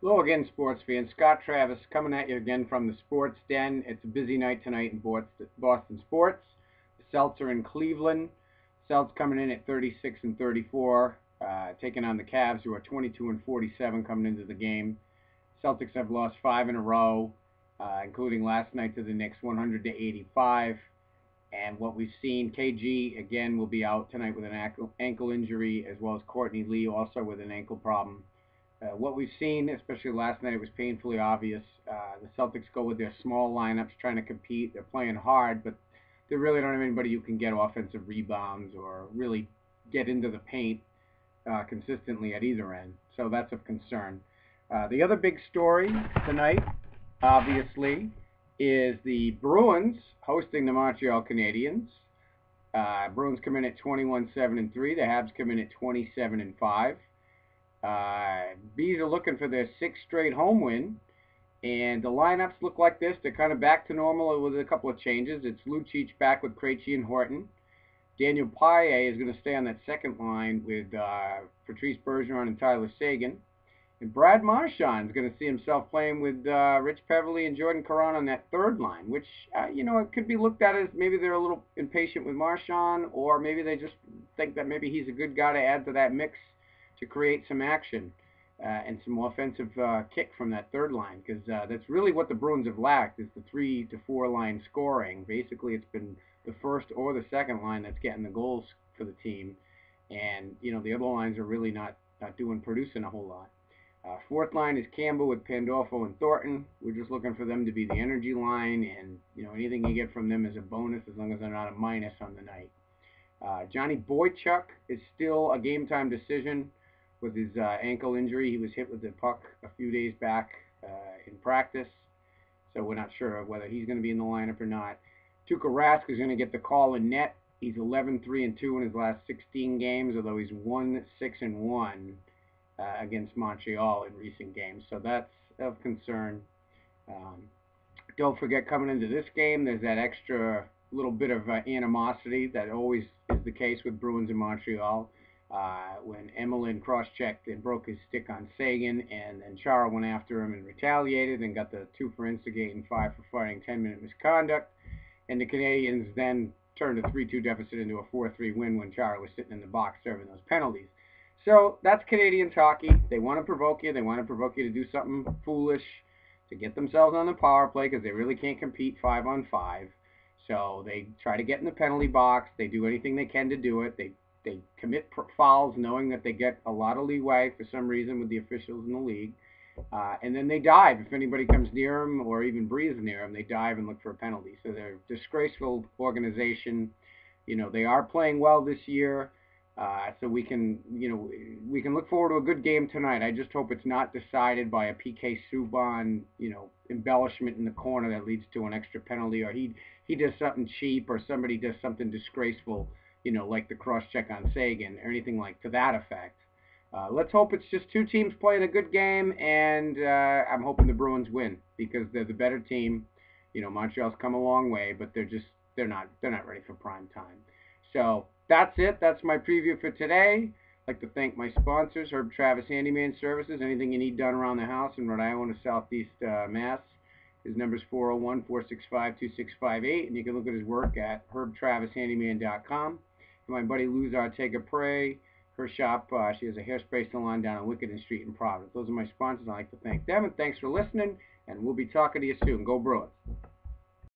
Hello again, sports fans. Scott Travis coming at you again from the Sports Den. It's a busy night tonight in Boston sports. The Celts are in Cleveland. Celts coming in at 36-34, taking on the Habs, who are 22-47 coming into the game. Celtics have lost 5 in a row, including last night to the Knicks, 100-85. And what we've seen, KG again will be out tonight with an ankle injury, as well as Courtney Lee also with an ankle problem. What we've seen, especially last night, it was painfully obvious. The Celtics go with their small lineups trying to compete. They're playing hard, but they really don't have anybody who can get offensive rebounds or really get into the paint consistently at either end. So that's of concern. The other big story tonight, obviously, is the Bruins hosting the Montreal Canadiens. Bruins come in at 21-7-3. The Habs come in at 27-5. Bees are looking for their 6th straight home win, and the lineups look like this. They're kind of back to normal with a couple of changes. It's Lucic back with Krejci and Horton. Daniel Paille is going to stay on that second line with Patrice Bergeron and Tyler Seguin. And Brad Marchand is going to see himself playing with Rich Peverley and Jordan Caron on that third line, which, it could be looked at as maybe they're a little impatient with Marchand, or maybe they just think that maybe he's a good guy to add to that mix to create some action and some offensive kick from that third line, because that's really what the Bruins have lacked, is the 3 to 4 line scoring. Basically, it's been the first or the second line that's getting the goals for the team, and the other lines are really not producing a whole lot. Fourth line is Campbell with Pandolfo and Thornton. We're just looking for them to be the energy line, and anything you get from them is a bonus as long as they're not a minus on the night. Johnny Boychuk is still a game time decision with his ankle injury. He was hit with the puck a few days back in practice, so we're not sure whether he's going to be in the lineup or not. Tuukka Rask is going to get the call in net. He's 11-3-2 in his last 16 games, although he's 1-6-1 against Montreal in recent games, so that's of concern. Don't forget, coming into this game, there's that extra little bit of animosity that always is the case with Bruins in Montreal. When Emelin cross-checked and broke his stick on Seguin, and then Chara went after him and retaliated and got the 2 for instigating, 5 for fighting, 10-minute misconduct. And the Canadiens then turned a 3-2 deficit into a 4-3 win when Chara was sitting in the box serving those penalties. So that's Canadiens hockey. They want to provoke you. They want to provoke you to do something foolish to get themselves on the power play, because they really can't compete 5-on-5. So they try to get in the penalty box. They do anything they can to do it. They commit fouls knowing that they get a lot of leeway for some reason with the officials in the league. And then they dive. If anybody comes near them or even breathes near them, they dive and look for a penalty. So they're a disgraceful organization. They are playing well this year. So we can look forward to a good game tonight. I just hope it's not decided by a PK Subban, embellishment in the corner that leads to an extra penalty, or he does something cheap, or somebody does something disgraceful, like the cross-check on Seguin, or anything like to that effect. Let's hope it's just 2 teams playing a good game, and I'm hoping the Bruins win, because they're the better team. Montreal's come a long way, but they're not ready for prime time. So that's it. That's my preview for today. I'd like to thank my sponsors, Herb Travis Handyman Services. Anything you need done around the house in Rhode Island or Southeast Mass, his number is 401-465-2658, and you can look at his work at herbtravishandyman.com. And my buddy Luz Ortega-Prey, her shop, she has a hairspray salon down on Wickeden Street in Providence. Those are my sponsors. I'd like to thank them, and thanks for listening, and we'll be talking to you soon. Go Bruins.